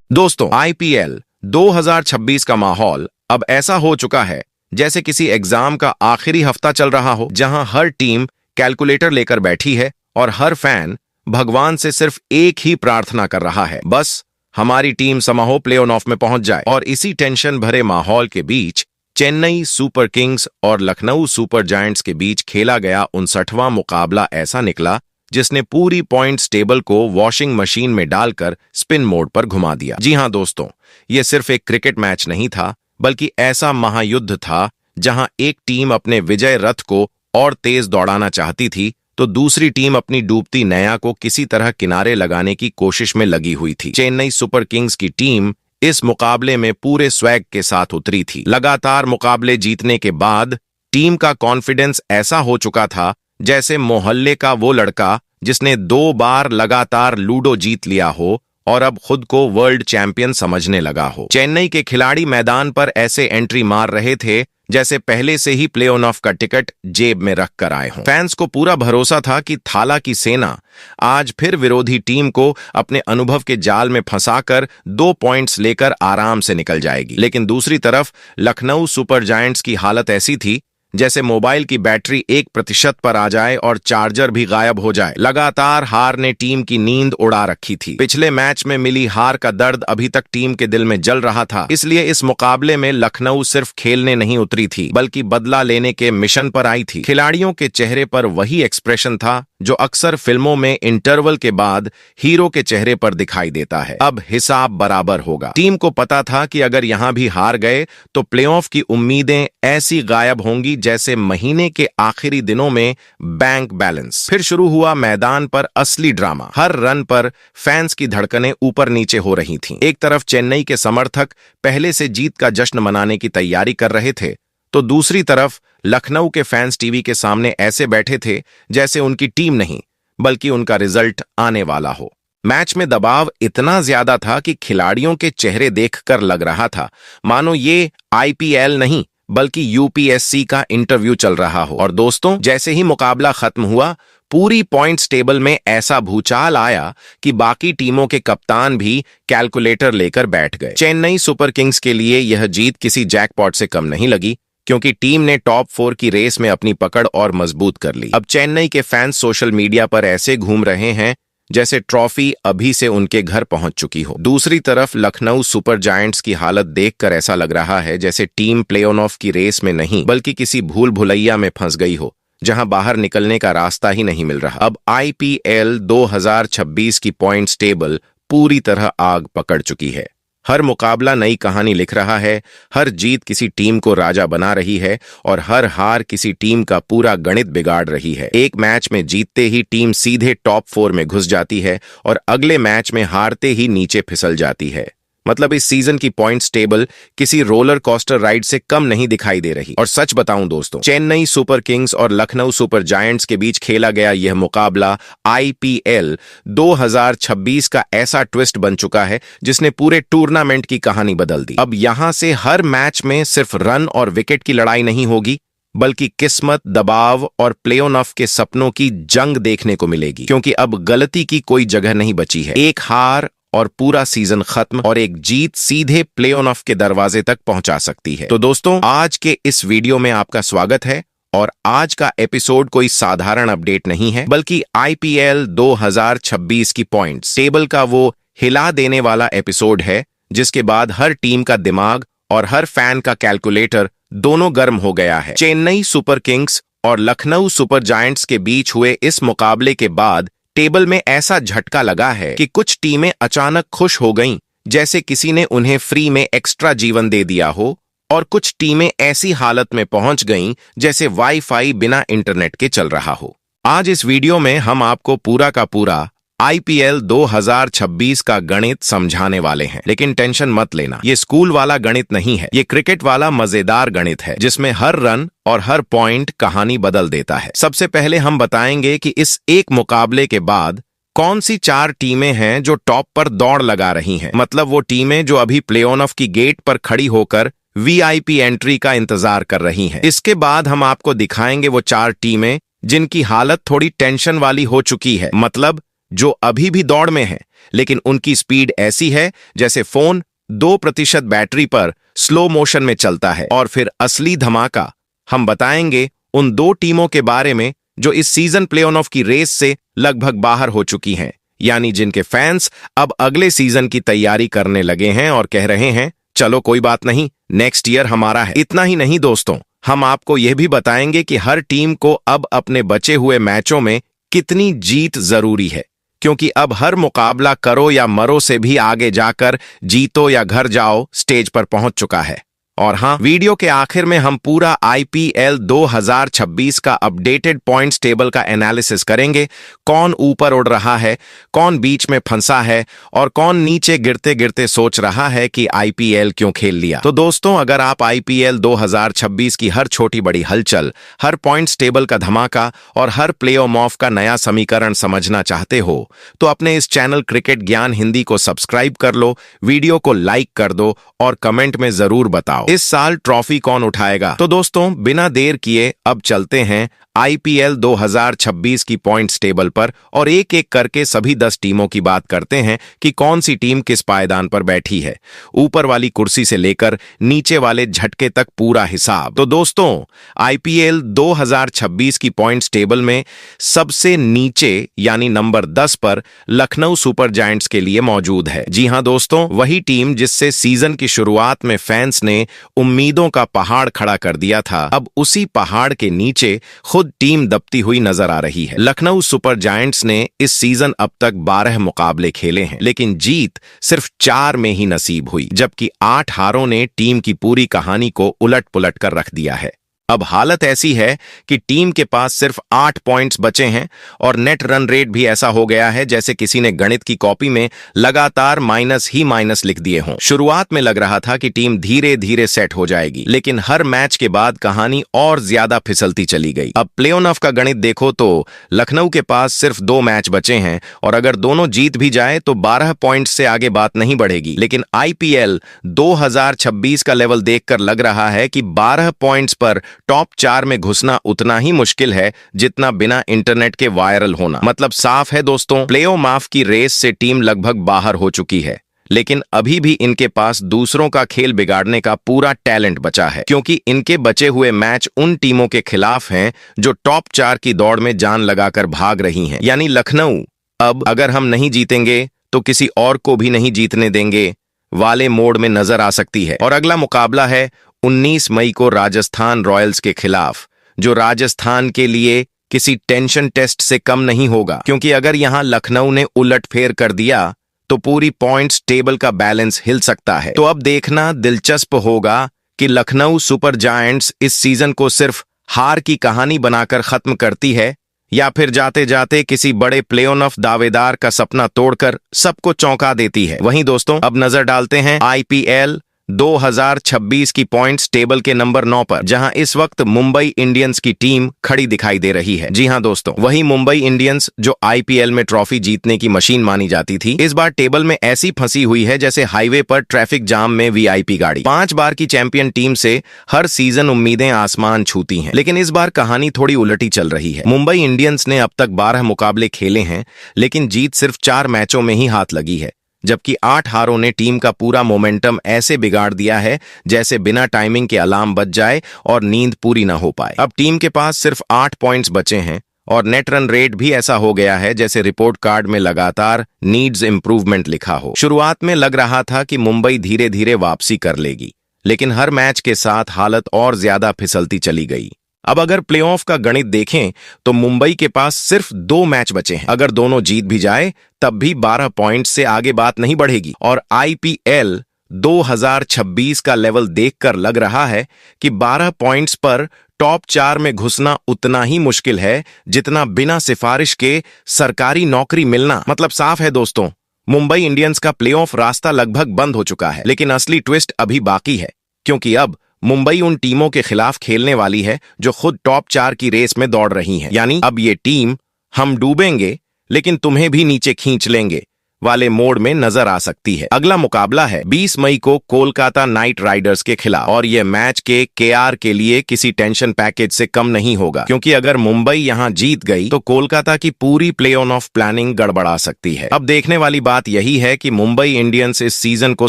दोस्तों, आईपीएल 2026 का माहौल अब ऐसा हो चुका है जैसे किसी एग्जाम का आखिरी हफ्ता चल रहा हो, जहां हर टीम कैलकुलेटर लेकर बैठी है और हर फैन भगवान से सिर्फ एक ही प्रार्थना कर रहा है, बस हमारी टीम समहो प्ले ऑफ में पहुंच जाए। और इसी टेंशन भरे माहौल के बीच चेन्नई सुपर किंग्स और लखनऊ सुपर जायंट्स के बीच खेला गया 59वां मुकाबला ऐसा निकला जिसने पूरी पॉइंट्स टेबल को वॉशिंग मशीन में डालकर स्पिन मोड पर घुमा दिया। जी हां दोस्तों, यह सिर्फ एक क्रिकेट मैच नहीं था, बल्कि ऐसा महायुद्ध था जहां एक टीम अपने विजय रथ को और तेज दौड़ाना चाहती थी, तो दूसरी टीम अपनी डूबती नैया को किसी तरह किनारे लगाने की कोशिश में लगी हुई थी। चेन्नई सुपर किंग्स की टीम इस मुकाबले में पूरे स्वैग के साथ उतरी थी। लगातार मुकाबले जीतने के बाद टीम का कॉन्फिडेंस ऐसा हो चुका था जैसे मोहल्ले का वो लड़का जिसने 2 बार लगातार लूडो जीत लिया हो और अब खुद को वर्ल्ड चैंपियन समझने लगा हो। चेन्नई के खिलाड़ी मैदान पर ऐसे एंट्री मार रहे थे जैसे पहले से ही प्ले ऑफ का टिकट जेब में रख कर आए हों। फैंस को पूरा भरोसा था कि थाला की सेना आज फिर विरोधी टीम को अपने अनुभव के जाल में फंसाकर 2 पॉइंट्स लेकर आराम से निकल जाएगी। लेकिन दूसरी तरफ लखनऊ सुपर जायंट्स की हालत ऐसी थी जैसे मोबाइल की बैटरी 1% पर आ जाए और चार्जर भी गायब हो जाए। लगातार हार ने टीम की नींद उड़ा रखी थी। पिछले मैच में मिली हार का दर्द अभी तक टीम के दिल में जल रहा था, इसलिए इस मुकाबले में लखनऊ सिर्फ खेलने नहीं उतरी थी, बल्कि बदला लेने के मिशन पर आई थी। खिलाड़ियों के चेहरे पर वही एक्सप्रेशन था जो अक्सर फिल्मों में इंटरवल के बाद हीरो के चेहरे पर दिखाई देता है। अब हिसाब बराबर होगा। टीम को पता था कि अगर यहां भी हार गए तो प्लेऑफ की उम्मीदें ऐसी गायब होंगी जैसे महीने के आखिरी दिनों में बैंक बैलेंस। फिर शुरू हुआ मैदान पर असली ड्रामा। हर रन पर फैंस की धड़कनें ऊपर नीचे हो रही थीं। एक तरफ चेन्नई के समर्थक पहले से जीत का जश्न मनाने की तैयारी कर रहे थे, तो दूसरी तरफ लखनऊ के फैंस टीवी के सामने ऐसे बैठे थे जैसे उनकी टीम नहीं बल्कि उनका रिजल्ट आने वाला हो। मैच में दबाव इतना ज्यादा था कि खिलाड़ियों के चेहरे देखकर लग रहा था मानो ये आईपीएल नहीं बल्कि यूपीएससी का इंटरव्यू चल रहा हो। और दोस्तों, जैसे ही मुकाबला खत्म हुआ, पूरी पॉइंट्स टेबल में ऐसा भूचाल आया कि बाकी टीमों के कप्तान भी कैलकुलेटर लेकर बैठ गए। चेन्नई सुपर किंग्स के लिए यह जीत किसी जैकपॉट से कम नहीं लगी, क्योंकि टीम ने टॉप 4 की रेस में अपनी पकड़ और मजबूत कर ली। अब चेन्नई के फैंस सोशल मीडिया पर ऐसे घूम रहे हैं जैसे ट्रॉफी अभी से उनके घर पहुंच चुकी हो। दूसरी तरफ लखनऊ सुपर जायंट्स की हालत देखकर ऐसा लग रहा है जैसे टीम प्ले ऑफ की रेस में नहीं बल्कि किसी भूल भुलैया में फंस गई हो, जहां बाहर निकलने का रास्ता ही नहीं मिल रहा। अब आईपीएल 2026 की पॉइंट्स टेबल पूरी तरह आग पकड़ चुकी है। हर मुकाबला नई कहानी लिख रहा है, हर जीत किसी टीम को राजा बना रही है और हर हार किसी टीम का पूरा गणित बिगाड़ रही है। एक मैच में जीतते ही टीम सीधे टॉप 4 में घुस जाती है और अगले मैच में हारते ही नीचे फिसल जाती है। मतलब इस सीजन की पॉइंट्स टेबल किसी रोलर कोस्टर राइड से कम नहीं दिखाई दे रही। और सच बताऊं दोस्तों, चेन्नई सुपर किंग्स और लखनऊ सुपर जायंट्स के बीच खेला गया यह मुकाबला आईपीएल 2026 का ऐसा ट्विस्ट बन चुका है जिसने पूरे टूर्नामेंट की कहानी बदल दी। अब यहां से हर मैच में सिर्फ रन और विकेट की लड़ाई नहीं होगी, बल्कि किस्मत, दबाव और प्ले ऑफ के सपनों की जंग देखने को मिलेगी, क्योंकि अब गलती की कोई जगह नहीं बची है। एक हार और पूरा सीजन खत्म और एक जीत सीधे प्ले ऑफ के दरवाजे तक पहुंचा सकती है। तो दोस्तों, आज के इस वीडियो में आपका स्वागत है। और आज का एपिसोड कोई साधारण अपडेट नहीं है, बल्कि आईपीएल 2026 की पॉइंट्स टेबल का वो हिला देने वाला एपिसोड है जिसके बाद हर टीम का दिमाग और हर फैन का कैलकुलेटर दोनों गर्म हो गया है। चेन्नई सुपर किंग्स और लखनऊ सुपर जायंट्स के बीच हुए इस मुकाबले के बाद टेबल में ऐसा झटका लगा है कि कुछ टीमें अचानक खुश हो गईं, जैसे किसी ने उन्हें फ्री में एक्स्ट्रा जीवन दे दिया हो, और कुछ टीमें ऐसी हालत में पहुंच गईं जैसे वाईफाई बिना इंटरनेट के चल रहा हो। आज इस वीडियो में हम आपको पूरा का पूरा आईपीएल 2026 का गणित समझाने वाले हैं। लेकिन टेंशन मत लेना, ये स्कूल वाला गणित नहीं है, ये क्रिकेट वाला मजेदार गणित है जिसमें हर रन और हर पॉइंट कहानी बदल देता है। सबसे पहले हम बताएंगे कि इस एक मुकाबले के बाद कौन सी 4 टीमें हैं जो टॉप पर दौड़ लगा रही हैं। मतलब वो टीमें जो अभी प्ले ऑफ की गेट पर खड़ी होकर वीआईपी एंट्री का इंतजार कर रही हैं। इसके बाद हम आपको दिखाएंगे वो 4 टीमें जिनकी हालत थोड़ी टेंशन वाली हो चुकी है। मतलब जो अभी भी दौड़ में है, लेकिन उनकी स्पीड ऐसी है जैसे फोन 2% बैटरी पर स्लो मोशन में चलता है। और फिर असली धमाका, हम बताएंगे उन दो टीमों के बारे में जो इस सीजन प्ले ऑफ की रेस से लगभग बाहर हो चुकी हैं, यानी जिनके फैंस अब अगले सीजन की तैयारी करने लगे हैं और कह रहे हैं चलो कोई बात नहीं, नेक्स्ट ईयर हमारा है। इतना ही नहीं दोस्तों, हम आपको यह भी बताएंगे कि हर टीम को अब अपने बचे हुए मैचों में कितनी जीत जरूरी है, क्योंकि अब हर मुकाबला करो या मरो से भी आगे जाकर जीतो या घर जाओ स्टेज पर पहुंच चुका है। और हाँ, वीडियो के आखिर में हम पूरा आईपीएल 2026 का अपडेटेड पॉइंट्स टेबल का एनालिसिस करेंगे। कौन ऊपर उड़ रहा है, कौन बीच में फंसा है और कौन नीचे गिरते गिरते सोच रहा है कि आईपीएल क्यों खेल लिया। तो दोस्तों, अगर आप आईपीएल 2026 की हर छोटी बड़ी हलचल, हर पॉइंट्स टेबल का धमाका और हर प्ले ऑफ का नया समीकरण समझना चाहते हो तो अपने इस चैनल क्रिकेट ज्ञान हिंदी को सब्सक्राइब कर लो, वीडियो को लाइक कर दो और कमेंट में जरूर बताओ इस साल ट्रॉफी कौन उठाएगा। तो दोस्तों, बिना देर किए अब चलते हैं आईपीएल 2026 की पॉइंट्स टेबल पर और एक एक करके सभी 10 टीमों की बात करते हैं कि कौन सी टीम किस पायदान पर बैठी है, ऊपर वाली कुर्सी से लेकर नीचे वाले झटके तक पूरा हिसाब। तो दोस्तों, आईपीएल 2026 की पॉइंट्स टेबल में सबसे नीचे यानी नंबर 10 पर लखनऊ सुपर जायंट्स के लिए मौजूद है। जी हां दोस्तों, वही टीम जिससे सीजन की शुरुआत में फैंस ने उम्मीदों का पहाड़ खड़ा कर दिया था, अब उसी पहाड़ के नीचे खुद टीम दबती हुई नजर आ रही है। लखनऊ सुपर जायंट्स ने इस सीजन अब तक 12 मुकाबले खेले हैं, लेकिन जीत सिर्फ 4 में ही नसीब हुई, जबकि 8 हारों ने टीम की पूरी कहानी को उलट पुलट कर रख दिया है। अब हालत ऐसी है कि टीम के पास सिर्फ 8 पॉइंट्स बचे हैं और नेट रन रेट भी ऐसा हो गया है जैसे किसी ने गणित की कॉपी में लगातार माइनस ही माइनस लिख दिए हों। शुरुआत में लग रहा था कि टीम धीरे धीरे सेट हो जाएगी, लेकिन हर मैच के बाद कहानी और ज्यादा फिसलती चली गई। अब प्ले ऑफ का गणित देखो तो लखनऊ के पास सिर्फ 2 मैच बचे हैं और अगर दोनों जीत भी जाए तो 12 पॉइंट्स से आगे बात नहीं बढ़ेगी। लेकिन आईपीएल 2026 का लेवल देखकर लग रहा है कि 12 पॉइंट्स पर टॉप 4 में घुसना उतना ही मुश्किल है जितना बिना इंटरनेट के वायरल होना। मतलब साफ है दोस्तों, प्ले ऑफ की रेस से टीम लगभग बाहर हो चुकी है, लेकिन अभी भी इनके पास दूसरों का खेल बिगाड़ने का पूरा टैलेंट बचा है, क्योंकि इनके बचे हुए मैच उन टीमों के खिलाफ हैं जो टॉप 4 की दौड़ में जान लगाकर भाग रही हैं। यानी लखनऊ अब अगर हम नहीं जीतेंगे तो किसी और को भी नहीं जीतने देंगे वाले मोड में नजर आ सकती है। और अगला मुकाबला है 19 मई को राजस्थान रॉयल्स के खिलाफ, जो राजस्थान के लिए किसी टेंशन टेस्ट से कम नहीं होगा, क्योंकि अगर यहां लखनऊ ने उलटफेर कर दिया तो पूरी पॉइंट्स टेबल का बैलेंस हिल सकता है। तो अब देखना दिलचस्प होगा कि लखनऊ सुपर जायंट्स इस सीजन को सिर्फ हार की कहानी बनाकर खत्म करती है या फिर जाते जाते किसी बड़े प्ले ऑफ दावेदार का सपना तोड़कर सबको चौंका देती है। वहीं दोस्तों, अब नजर डालते हैं आईपीएल 2026 की पॉइंट्स टेबल के नंबर 9 पर, जहां इस वक्त मुंबई इंडियंस की टीम खड़ी दिखाई दे रही है। जी हां दोस्तों, वही मुंबई इंडियंस जो आईपीएल में ट्रॉफी जीतने की मशीन मानी जाती थी, इस बार टेबल में ऐसी फंसी हुई है जैसे हाईवे पर ट्रैफिक जाम में वीआईपी गाड़ी। 5 बार की चैंपियन टीम से हर सीजन उम्मीदें आसमान छूती हैं, लेकिन इस बार कहानी थोड़ी उलटी चल रही है। मुंबई इंडियंस ने अब तक 12 मुकाबले खेले हैं, लेकिन जीत सिर्फ 4 मैचों में ही हाथ लगी है, जबकि 8 हारों ने टीम का पूरा मोमेंटम ऐसे बिगाड़ दिया है जैसे बिना टाइमिंग के अलार्म बज जाए और नींद पूरी ना हो पाए। अब टीम के पास सिर्फ 8 पॉइंट्स बचे हैं और नेट रन रेट भी ऐसा हो गया है जैसे रिपोर्ट कार्ड में लगातार नीड्स इंप्रूवमेंट लिखा हो। शुरुआत में लग रहा था कि मुंबई धीरे धीरे वापसी कर लेगी, लेकिन हर मैच के साथ हालत और ज्यादा फिसलती चली गई। अब अगर प्लेऑफ का गणित देखें तो मुंबई के पास सिर्फ 2 मैच बचे हैं, अगर दोनों जीत भी जाए तब भी 12 पॉइंट से आगे बात नहीं बढ़ेगी। और आईपीएल 2026 का लेवल देखकर लग रहा है कि 12 पॉइंट्स पर टॉप 4 में घुसना उतना ही मुश्किल है जितना बिना सिफारिश के सरकारी नौकरी मिलना। मतलब साफ है दोस्तों, मुंबई इंडियंस का प्लेऑफ रास्ता लगभग बंद हो चुका है, लेकिन असली ट्विस्ट अभी बाकी है, क्योंकि अब मुंबई उन टीमों के खिलाफ खेलने वाली है जो खुद टॉप 4 की रेस में दौड़ रही हैं। यानी अब ये टीम हम डूबेंगे लेकिन तुम्हें भी नीचे खींच लेंगे वाले मोड में नजर आ सकती है। अगला मुकाबला है 20 मई को कोलकाता नाइट राइडर्स के खिलाफ और यह मैच के केआर के लिए किसी टेंशन पैकेज से कम नहीं होगा, क्योंकि अगर मुंबई यहां जीत गई तो कोलकाता की पूरी प्ले ऑफ प्लानिंग गड़बड़ा सकती है। अब देखने वाली बात यही है कि मुंबई इंडियंस इस सीजन को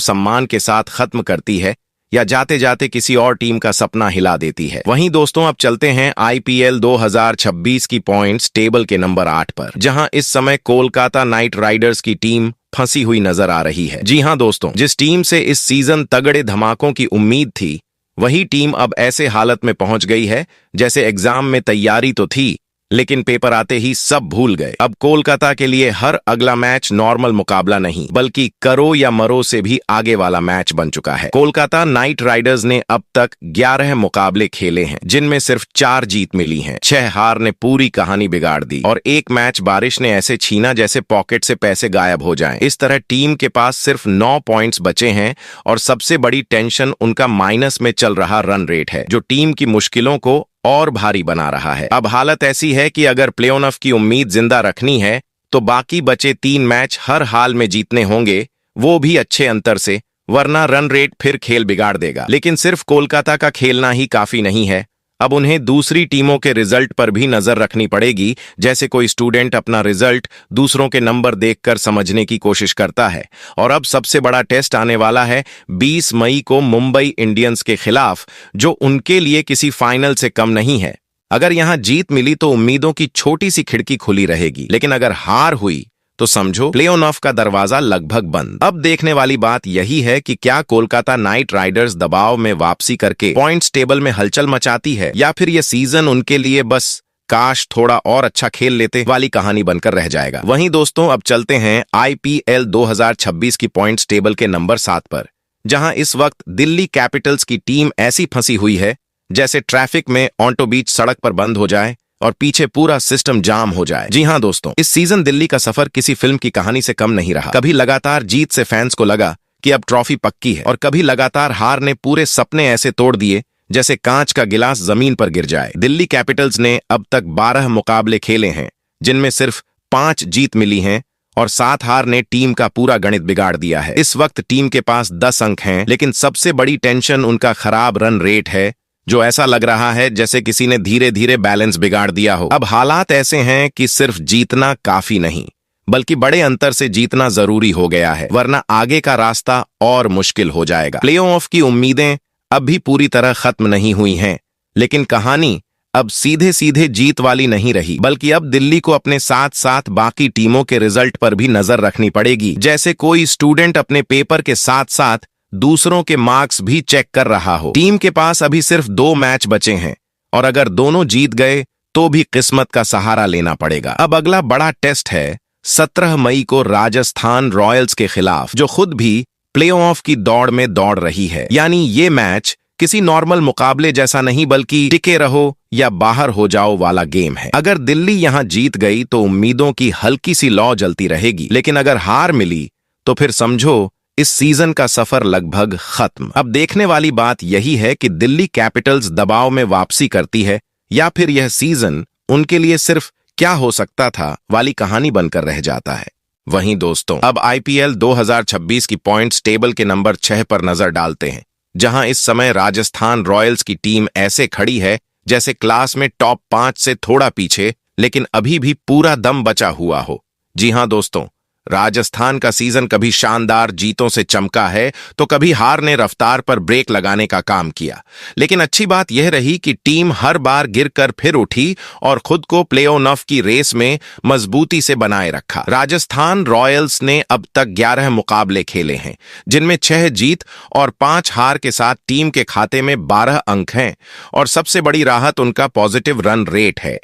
सम्मान के साथ खत्म करती है या जाते जाते किसी और टीम का सपना हिला देती है। वहीं दोस्तों अब चलते हैं आईपीएल 2026 की पॉइंट्स टेबल के नंबर 8 पर, जहां इस समय कोलकाता नाइट राइडर्स की टीम फंसी हुई नजर आ रही है। जी हां दोस्तों, जिस टीम से इस सीजन तगड़े धमाकों की उम्मीद थी, वही टीम अब ऐसे हालत में पहुंच गई है जैसे एग्जाम में तैयारी तो थी लेकिन पेपर आते ही सब भूल गए। अब कोलकाता के लिए हर अगला मैच नॉर्मल मुकाबला नहीं बल्कि करो या मरो से भी आगे वाला मैच बन चुका है। कोलकाता नाइट राइडर्स ने अब तक 11 मुकाबले खेले हैं, जिनमें सिर्फ 4 जीत मिली हैं। 6 हार ने पूरी कहानी बिगाड़ दी और एक मैच बारिश ने ऐसे छीना जैसे पॉकेट से पैसे गायब हो जाएं। इस तरह टीम के पास सिर्फ 9 पॉइंट्स बचे हैं और सबसे बड़ी टेंशन उनका माइनस में चल रहा रन रेट है, जो टीम की मुश्किलों को और भारी बना रहा है। अब हालत ऐसी है कि अगर प्ले ऑफ की उम्मीद जिंदा रखनी है तो बाकी बचे 3 मैच हर हाल में जीतने होंगे, वो भी अच्छे अंतर से, वरना रन रेट फिर खेल बिगाड़ देगा। लेकिन सिर्फ कोलकाता का खेलना ही काफी नहीं है, अब उन्हें दूसरी टीमों के रिजल्ट पर भी नजर रखनी पड़ेगी। जैसे कोई स्टूडेंट अपना रिजल्ट दूसरों के नंबर देखकर समझने की कोशिश करता है। और अब सबसे बड़ा टेस्ट आने वाला है 20 मई को मुंबई इंडियंस के खिलाफ, जो उनके लिए किसी फाइनल से कम नहीं है। अगर यहां जीत मिली तो उम्मीदों की छोटी सी खिड़की खुली रहेगी, लेकिन अगर हार हुई तो समझो प्ले ऑफ का दरवाजा लगभग बंद। अब देखने वाली बात यही है कि क्या कोलकाता नाइट राइडर्स दबाव में वापसी करके पॉइंट्स टेबल में हलचल मचाती है, या फिर यह सीजन उनके लिए बस काश थोड़ा और अच्छा खेल लेते वाली कहानी बनकर रह जाएगा। वहीं दोस्तों अब चलते हैं आईपीएल 2026 की पॉइंट्स टेबल के नंबर 7 पर, जहां इस वक्त दिल्ली कैपिटल्स की टीम ऐसी फंसी हुई है जैसे ट्रैफिक में ऑटो बीच सड़क पर बंद हो जाए और पीछे पूरा सिस्टम जाम हो जाए। जी हां दोस्तों, इस सीजन दिल्ली का सफर किसी फिल्म की कहानी से कम नहीं रहा। कभी लगातार जीत से फैंस को लगा कि अब ट्रॉफी पक्की है, और कभी लगातार हार ने पूरे सपने ऐसे तोड़ दिए जैसे कांच का गिलास जमीन पर गिर जाए। दिल्ली कैपिटल्स ने अब तक 12 मुकाबले खेले हैं, जिनमें सिर्फ 5 जीत मिली हैं और 7 हार ने टीम का पूरा गणित बिगाड़ दिया है। इस वक्त टीम के पास 10 अंक हैं, लेकिन सबसे बड़ी टेंशन उनका खराब रन रेट है, जो ऐसा लग रहा है जैसे किसी ने धीरे धीरे बैलेंस बिगाड़ दिया हो। अब हालात ऐसे हैं कि सिर्फ जीतना काफी नहीं, बल्कि बड़े अंतर से जीतना जरूरी हो गया है, वरना आगे का रास्ता और मुश्किल हो जाएगा। प्ले ऑफ की उम्मीदें अब भी पूरी तरह खत्म नहीं हुई हैं, लेकिन कहानी अब सीधे सीधे जीत वाली नहीं रही, बल्कि अब दिल्ली को अपने साथ साथ बाकी टीमों के रिजल्ट पर भी नजर रखनी पड़ेगी। जैसे कोई स्टूडेंट अपने पेपर के साथ साथ दूसरों के मार्क्स भी चेक कर रहा हो। टीम के पास अभी सिर्फ 2 मैच बचे हैं और अगर दोनों जीत गए तो भी किस्मत का सहारा लेना पड़ेगा। अब अगला बड़ा टेस्ट है 17 मई को राजस्थान रॉयल्स के खिलाफ, जो खुद भी प्ले ऑफ की दौड़ में दौड़ रही है। यानी ये मैच किसी नॉर्मल मुकाबले जैसा नहीं, बल्कि टिके रहो या बाहर हो जाओ वाला गेम है। अगर दिल्ली यहां जीत गई तो उम्मीदों की हल्की सी लौ जलती रहेगी, लेकिन अगर हार मिली तो फिर समझो इस सीजन का सफर लगभग खत्म। अब देखने वाली बात यही है कि दिल्ली कैपिटल्स दबाव में वापसी करती है या फिर यह सीजन उनके लिए सिर्फ क्या हो सकता था वाली कहानी बनकर रह जाता है। वहीं दोस्तों अब आईपीएल 2026 की पॉइंट्स टेबल के नंबर 6 पर नजर डालते हैं, जहां इस समय राजस्थान रॉयल्स की टीम ऐसे खड़ी है जैसे क्लास में टॉप 5 से थोड़ा पीछे, लेकिन अभी भी पूरा दम बचा हुआ हो। जी हां दोस्तों, राजस्थान का सीजन कभी शानदार जीतों से चमका है तो कभी हार ने रफ्तार पर ब्रेक लगाने का काम किया, लेकिन अच्छी बात यह रही कि टीम हर बार गिरकर फिर उठी और खुद को प्ले ऑफ की रेस में मजबूती से बनाए रखा। राजस्थान रॉयल्स ने अब तक 11 मुकाबले खेले हैं, जिनमें 6 जीत और 5 हार के साथ टीम के खाते में 12 अंक हैं और सबसे बड़ी राहत उनका पॉजिटिव रन रेट है,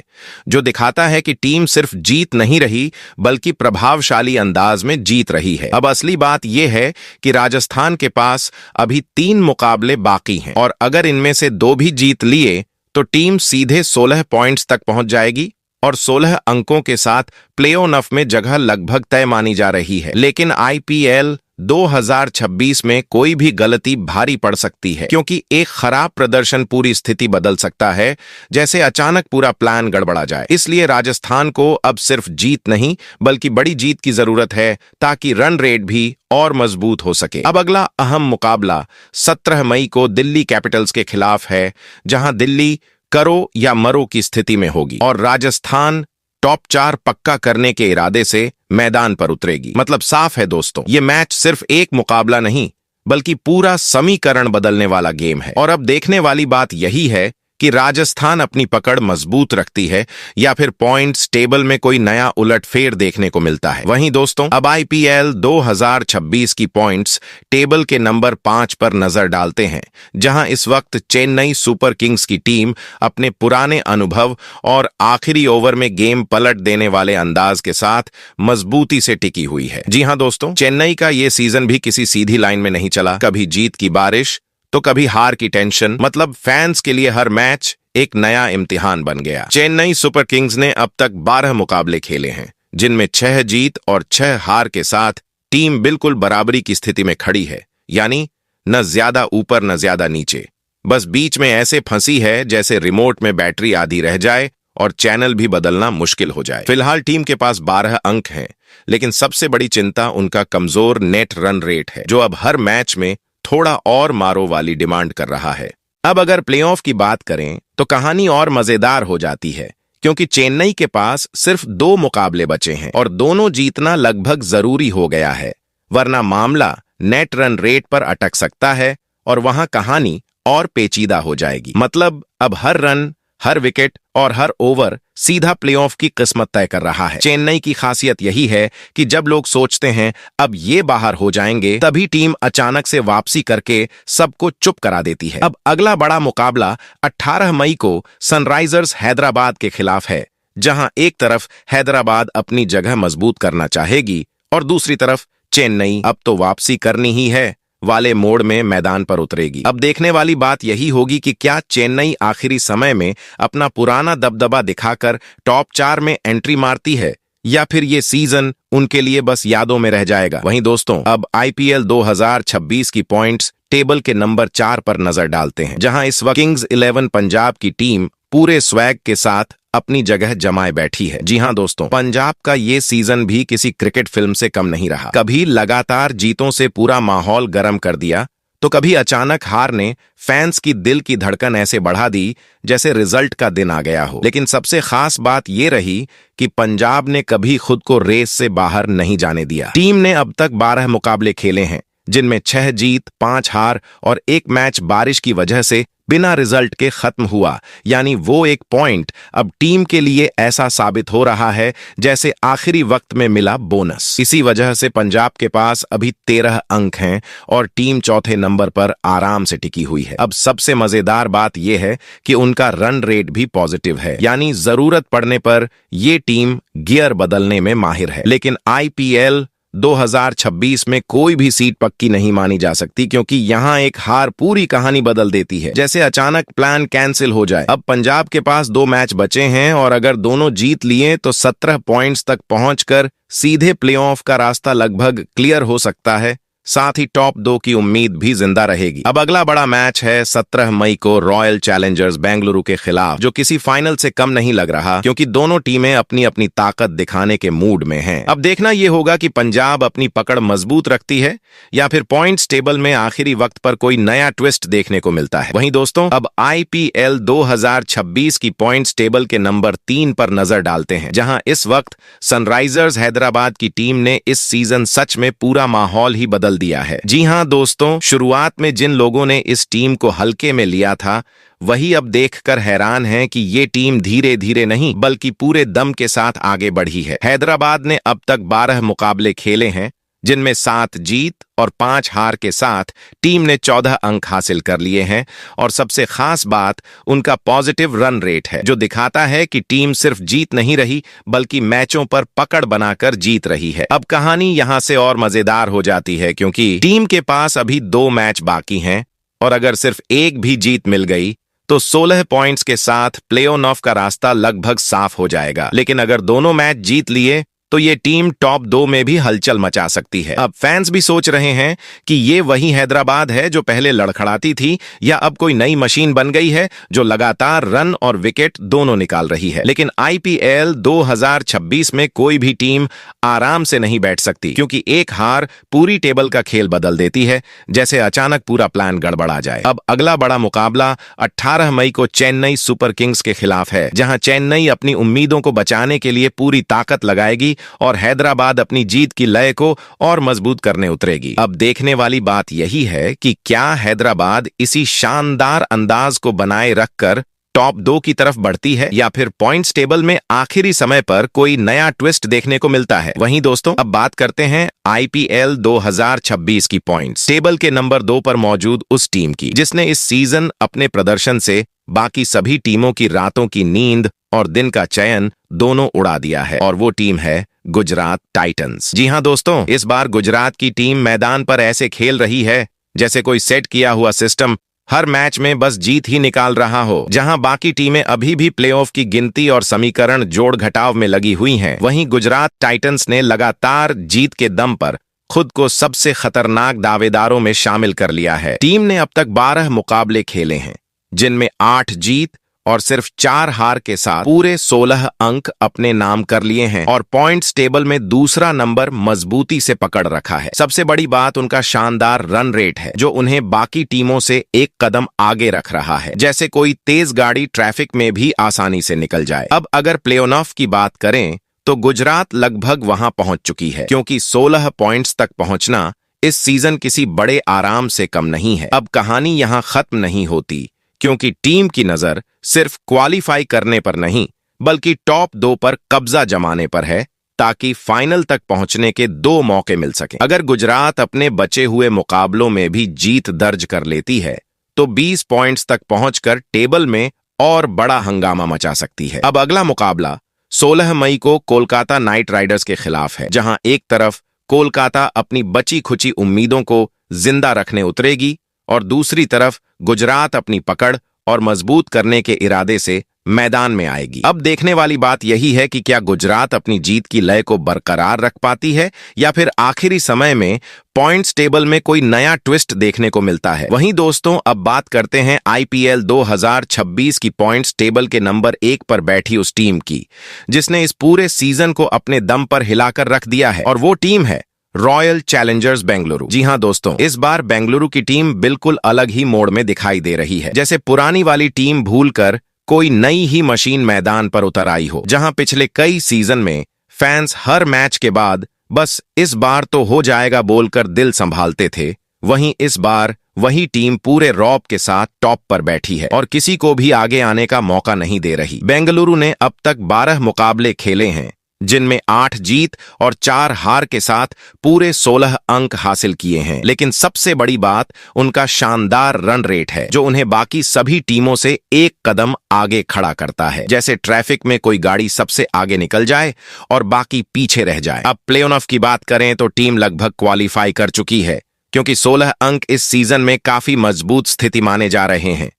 जो दिखाता है कि टीम सिर्फ जीत नहीं रही बल्कि प्रभावशाली अंदाज में जीत रही है। अब असली बात यह है कि राजस्थान के पास अभी 3 मुकाबले बाकी हैं और अगर इनमें से 2 भी जीत लिए तो टीम सीधे 16 पॉइंट्स तक पहुंच जाएगी और 16 अंकों के साथ प्ले ऑफ में जगह लगभग तय मानी जा रही है। लेकिन आईपीएल 2026 में कोई भी गलती भारी पड़ सकती है, क्योंकि एक खराब प्रदर्शन पूरी स्थिति बदल सकता है, जैसे अचानक पूरा प्लान गड़बड़ा जाए। इसलिए राजस्थान को अब सिर्फ जीत नहीं बल्कि बड़ी जीत की जरूरत है, ताकि रन रेट भी और मजबूत हो सके। अब अगला अहम मुकाबला 17 मई को दिल्ली कैपिटल्स के खिलाफ है, जहां दिल्ली करो या मरो की स्थिति में होगी और राजस्थान टॉप 4 पक्का करने के इरादे से मैदान पर उतरेगी। मतलब साफ है दोस्तों, ये मैच सिर्फ एक मुकाबला नहीं बल्कि पूरा समीकरण बदलने वाला गेम है। और अब देखने वाली बात यही है कि राजस्थान अपनी पकड़ मजबूत रखती है या फिर पॉइंट्स टेबल में कोई नया उलटफेर देखने को मिलता है। वहीं दोस्तों, अब आईपीएल 2026 की पॉइंट्स टेबल के नंबर 5 पर नजर डालते हैं, जहां इस वक्त चेन्नई सुपर किंग्स की टीम अपने पुराने अनुभव और आखिरी ओवर में गेम पलट देने वाले अंदाज के साथ मजबूती से टिकी हुई है। जी हां दोस्तों, चेन्नई का ये सीजन भी किसी सीधी लाइन में नहीं चला। कभी जीत की बारिश तो कभी हार की टेंशन। मतलब फैंस के लिए हर मैच एक नया इम्तिहान बन गया। चेन्नई सुपर किंग्स ने अब तक 12 मुकाबले खेले हैं, जिनमें 6 जीत और 6 हार के साथ टीम बिल्कुल बराबरी की स्थिति में खड़ी है। यानी न ज्यादा ऊपर न ज्यादा नीचे, बस बीच में ऐसे फंसी है जैसे रिमोट में बैटरी आधी रह जाए और चैनल भी बदलना मुश्किल हो जाए। फिलहाल टीम के पास 12 अंक हैं, लेकिन सबसे बड़ी चिंता उनका कमजोर नेट रन रेट है, जो अब हर मैच में थोड़ा और मारो वाली डिमांड कर रहा है। अब अगर प्लेऑफ की बात करें तो कहानी और मजेदार हो जाती है, क्योंकि चेन्नई के पास सिर्फ 2 मुकाबले बचे हैं और दोनों जीतना लगभग जरूरी हो गया है, वरना मामला नेट रन रेट पर अटक सकता है और वहां कहानी और पेचीदा हो जाएगी। मतलब अब हर रन, हर विकेट और हर ओवर सीधा प्लेऑफ की किस्मत तय कर रहा है। चेन्नई की खासियत यही है कि जब लोग सोचते हैं अब ये बाहर हो जाएंगे, तभी टीम अचानक से वापसी करके सबको चुप करा देती है। अब अगला बड़ा मुकाबला 18 मई को सनराइजर्स हैदराबाद के खिलाफ है, जहां एक तरफ हैदराबाद अपनी जगह मजबूत करना चाहेगी और दूसरी तरफ चेन्नई अब तो वापसी करनी ही है वाले मोड़ में मैदान पर उतरेगी। अब देखने वाली बात यही होगी कि क्या चेन्नई आखिरी समय में अपना पुराना दबदबा दिखाकर टॉप 4 में एंट्री मारती है, या फिर ये सीजन उनके लिए बस यादों में रह जाएगा। वहीं दोस्तों, अब आईपीएल 2026 की पॉइंट्स टेबल के नंबर 4 पर नजर डालते हैं, जहां इस वक्त किंग्स 11 पंजाब की टीम पूरे स्वैग के साथ अपनी जगह जमाए बैठी है। जी हां दोस्तों, पंजाब का ये सीजन भी किसी क्रिकेट फिल्म से कम नहीं रहा। कभी लगातार जीतों से पूरा माहौल गर्म कर दिया, तो कभी अचानक हार ने फैंस की दिल की धड़कन ऐसे बढ़ा दी जैसे रिजल्ट का दिन आ गया हो। लेकिन सबसे खास बात यह रही कि पंजाब ने कभी खुद को रेस से बाहर नहीं जाने दिया। टीम ने अब तक 12 मुकाबले खेले हैं, जिनमें 6 जीत, 5 हार और 1 मैच बारिश की वजह से बिना रिजल्ट के खत्म हुआ। यानी वो एक पॉइंट अब टीम के लिए ऐसा साबित हो रहा है जैसे आखिरी वक्त में मिला बोनस। इसी वजह से पंजाब के पास अभी 13 अंक हैं और टीम चौथे नंबर पर आराम से टिकी हुई है। अब सबसे मजेदार बात यह है कि उनका रन रेट भी पॉजिटिव है, यानी जरूरत पड़ने पर ये टीम गियर बदलने में माहिर है। लेकिन आईपीएल 2026 में कोई भी सीट पक्की नहीं मानी जा सकती, क्योंकि यहां एक हार पूरी कहानी बदल देती है, जैसे अचानक प्लान कैंसिल हो जाए। अब पंजाब के पास 2 मैच बचे हैं और अगर दोनों जीत लिए तो 17 पॉइंट्स तक पहुंचकर सीधे प्लेऑफ का रास्ता लगभग क्लियर हो सकता है। साथ ही टॉप 2 की उम्मीद भी जिंदा रहेगी। अब अगला बड़ा मैच है 17 मई को रॉयल चैलेंजर्स बेंगलुरु के खिलाफ, जो किसी फाइनल से कम नहीं लग रहा, क्योंकि दोनों टीमें अपनी अपनी ताकत दिखाने के मूड में हैं। अब देखना यह होगा कि पंजाब अपनी पकड़ मजबूत रखती है या फिर पॉइंट्स टेबल में आखिरी वक्त पर कोई नया ट्विस्ट देखने को मिलता है। वहीं दोस्तों, अब आईपीएल 2026 की पॉइंट्स टेबल के नंबर 3 पर नजर डालते हैं, जहां इस वक्त सनराइजर्स हैदराबाद की टीम ने इस सीजन सच में पूरा माहौल ही बदल दिया है। जी हां दोस्तों, शुरुआत में जिन लोगों ने इस टीम को हल्के में लिया था, वही अब देखकर हैरान हैं कि ये टीम धीरे धीरे नहीं बल्कि पूरे दम के साथ आगे बढ़ी है। हैदराबाद ने अब तक 12 मुकाबले खेले हैं, जिनमें 7 जीत और 5 हार के साथ टीम ने 14 अंक हासिल कर लिए हैं और सबसे खास बात उनका पॉजिटिव रन रेट है, जो दिखाता है कि टीम सिर्फ जीत नहीं रही बल्कि मैचों पर पकड़ बनाकर जीत रही है। अब कहानी यहां से और मजेदार हो जाती है, क्योंकि टीम के पास अभी 2 मैच बाकी हैं और अगर सिर्फ एक भी जीत मिल गई तो 16 पॉइंट्स के साथ प्ले ऑफ का रास्ता लगभग साफ हो जाएगा। लेकिन अगर दोनों मैच जीत लिए तो ये टीम टॉप 2 में भी हलचल मचा सकती है। अब फैंस भी सोच रहे हैं कि ये वही हैदराबाद है जो पहले लड़खड़ाती थी, या अब कोई नई मशीन बन गई है जो लगातार रन और विकेट दोनों निकाल रही है। लेकिन आईपीएल 2026 में कोई भी टीम आराम से नहीं बैठ सकती, क्योंकि एक हार पूरी टेबल का खेल बदल देती है, जैसे अचानक पूरा प्लान गड़बड़ा जाए। अब अगला बड़ा मुकाबला 18 मई को चेन्नई सुपर किंग्स के खिलाफ है, जहां चेन्नई अपनी उम्मीदों को बचाने के लिए पूरी ताकत लगाएगी और हैदराबाद अपनी जीत की लय को और मजबूत करने उतरेगी। अब देखने वाली बात यही है कि क्या हैदराबाद इसी शानदार अंदाज को बनाए रखकर टॉप 2 की तरफ बढ़ती है, या फिर पॉइंट्स टेबल में आखिरी समय पर कोई नया ट्विस्ट देखने को मिलता है। वहीं दोस्तों, अब बात करते हैं आईपीएल 2026 की पॉइंट्स टेबल के नंबर 2 पर मौजूद उस टीम की जिसने इस सीजन अपने प्रदर्शन से बाकी सभी टीमों की रातों की नींद और दिन का चयन दोनों उड़ा दिया है, और वो टीम है गुजरात टाइटंस। जी हां दोस्तों, इस बार गुजरात की टीम मैदान पर ऐसे खेल रही है जैसे कोई सेट किया हुआ सिस्टम हर मैच में बस जीत ही निकाल रहा हो। जहां बाकी टीमें अभी भी प्लेऑफ की गिनती और समीकरण जोड़ घटाव में लगी हुई हैं, वहीं गुजरात टाइटंस ने लगातार जीत के दम पर खुद को सबसे खतरनाक दावेदारों में शामिल कर लिया है। टीम ने अब तक 12 मुकाबले खेले हैं, जिनमें 8 जीत और सिर्फ 4 हार के साथ पूरे 16 अंक अपने नाम कर लिए हैं, और पॉइंट्स टेबल में दूसरा नंबर मजबूती से पकड़ रखा है। सबसे बड़ी बात उनका शानदार रन रेट है, जो उन्हें बाकी टीमों से एक कदम आगे रख रहा है, जैसे कोई तेज गाड़ी ट्रैफिक में भी आसानी से निकल जाए। अब अगर प्लेऑफ की बात करें तो गुजरात लगभग वहां पहुंच चुकी है, क्योंकि 16 पॉइंट्स तक पहुंचना इस सीजन किसी बड़े आराम से कम नहीं है। अब कहानी यहां खत्म नहीं होती, क्योंकि टीम की नजर सिर्फ क्वालिफाई करने पर नहीं, बल्कि टॉप 2 पर कब्जा जमाने पर है, ताकि फाइनल तक पहुंचने के 2 मौके मिल सकें। अगर गुजरात अपने बचे हुए मुकाबलों में भी जीत दर्ज कर लेती है तो 20 पॉइंट्स तक पहुंचकर टेबल में और बड़ा हंगामा मचा सकती है। अब अगला मुकाबला 16 मई को कोलकाता नाइट राइडर्स के खिलाफ है, जहां एक तरफ कोलकाता अपनी बची खुची उम्मीदों को जिंदा रखने उतरेगी और दूसरी तरफ गुजरात अपनी पकड़ और मजबूत करने के इरादे से मैदान में आएगी। अब देखने वाली बात यही है कि क्या गुजरात अपनी जीत की लय को बरकरार रख पाती है, या फिर आखिरी समय में पॉइंट्स टेबल में कोई नया ट्विस्ट देखने को मिलता है। वहीं दोस्तों, अब बात करते हैं आईपीएल 2026 की पॉइंट्स टेबल के नंबर 1 पर बैठी उस टीम की जिसने इस पूरे सीजन को अपने दम पर हिलाकर रख दिया है, और वो टीम है रॉयल चैलेंजर्स बेंगलुरु। जी हां दोस्तों, इस बार बेंगलुरु की टीम बिल्कुल अलग ही मोड़ में दिखाई दे रही है, जैसे पुरानी वाली टीम भूलकर कोई नई ही मशीन मैदान पर उतर आई हो। जहां पिछले कई सीजन में फैंस हर मैच के बाद बस इस बार तो हो जाएगा बोलकर दिल संभालते थे, वहीं इस बार वही टीम पूरे रौब के साथ टॉप पर बैठी है और किसी को भी आगे आने का मौका नहीं दे रही। बेंगलुरु ने अब तक 12 मुकाबले खेले हैं, जिनमें 8 जीत और 4 हार के साथ पूरे 16 अंक हासिल किए हैं। लेकिन सबसे बड़ी बात उनका शानदार रन रेट है, जो उन्हें बाकी सभी टीमों से एक कदम आगे खड़ा करता है, जैसे ट्रैफिक में कोई गाड़ी सबसे आगे निकल जाए और बाकी पीछे रह जाए। अब प्लेऑफ की बात करें तो टीम लगभग क्वालिफाई कर चुकी है, क्योंकि 16 अंक इस सीजन में काफी मजबूत स्थिति माने जा रहे हैं।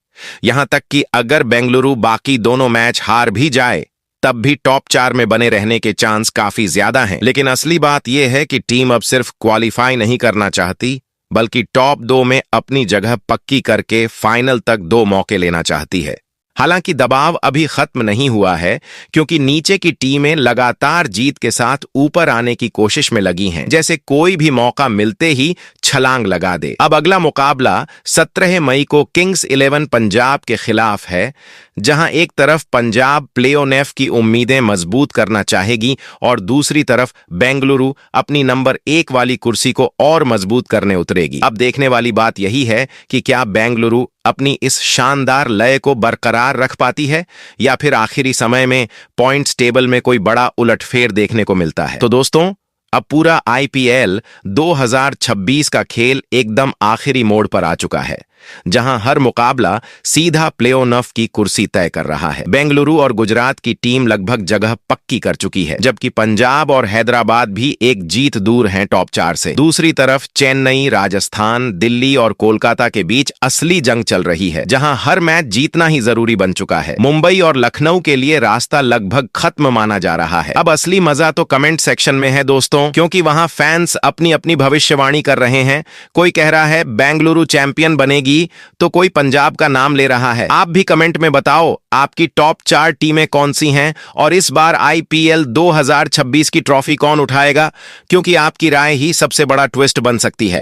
यहां तक कि अगर बेंगलुरु बाकी दोनों मैच हार भी जाए तब भी टॉप 4 में बने रहने के चांस काफी ज्यादा हैं। लेकिन असली बात यह है कि टीम अब सिर्फ क्वालिफाई नहीं करना चाहती, बल्कि टॉप 2 में अपनी जगह पक्की करके फाइनल तक 2 मौके लेना चाहती है। हालांकि दबाव अभी खत्म नहीं हुआ है, क्योंकि नीचे की टीमें लगातार जीत के साथ ऊपर आने की कोशिश में लगी हैं, जैसे कोई भी मौका मिलते ही छलांग लगा दे। अब अगला मुकाबला 17 मई को किंग्स 11 पंजाब के खिलाफ है, जहां एक तरफ पंजाब प्लेऑफ की उम्मीदें मजबूत करना चाहेगी और दूसरी तरफ बेंगलुरु अपनी नंबर 1 वाली कुर्सी को और मजबूत करने उतरेगी। अब देखने वाली बात यही है कि क्या बेंगलुरु अपनी इस शानदार लय को बरकरार रख पाती है, या फिर आखिरी समय में पॉइंट्स टेबल में कोई बड़ा उलटफेर देखने को मिलता है। तो दोस्तों, अब पूरा आईपीएल 2026 का खेल एकदम आखिरी मोड़ पर आ चुका है, जहां हर मुकाबला सीधा प्ले-ऑफ की कुर्सी तय कर रहा है। बेंगलुरु और गुजरात की टीम लगभग जगह पक्की कर चुकी है, जबकि पंजाब और हैदराबाद भी एक जीत दूर हैं टॉप 4 से। दूसरी तरफ चेन्नई, राजस्थान, दिल्ली और कोलकाता के बीच असली जंग चल रही है, जहां हर मैच जीतना ही जरूरी बन चुका है। मुंबई और लखनऊ के लिए रास्ता लगभग खत्म माना जा रहा है। अब असली मजा तो कमेंट सेक्शन में है दोस्तों, क्योंकि वहां फैंस अपनी अपनी भविष्यवाणी कर रहे हैं। कोई कह रहा है बेंगलुरु चैंपियन बनेगी, तो कोई पंजाब का नाम ले रहा है। आप भी कमेंट में बताओ आपकी टॉप 4 टीमें कौन सी हैं और इस बार आईपीएल 2026 की ट्रॉफी कौन उठाएगा, क्योंकि आपकी राय ही सबसे बड़ा ट्विस्ट बन सकती है।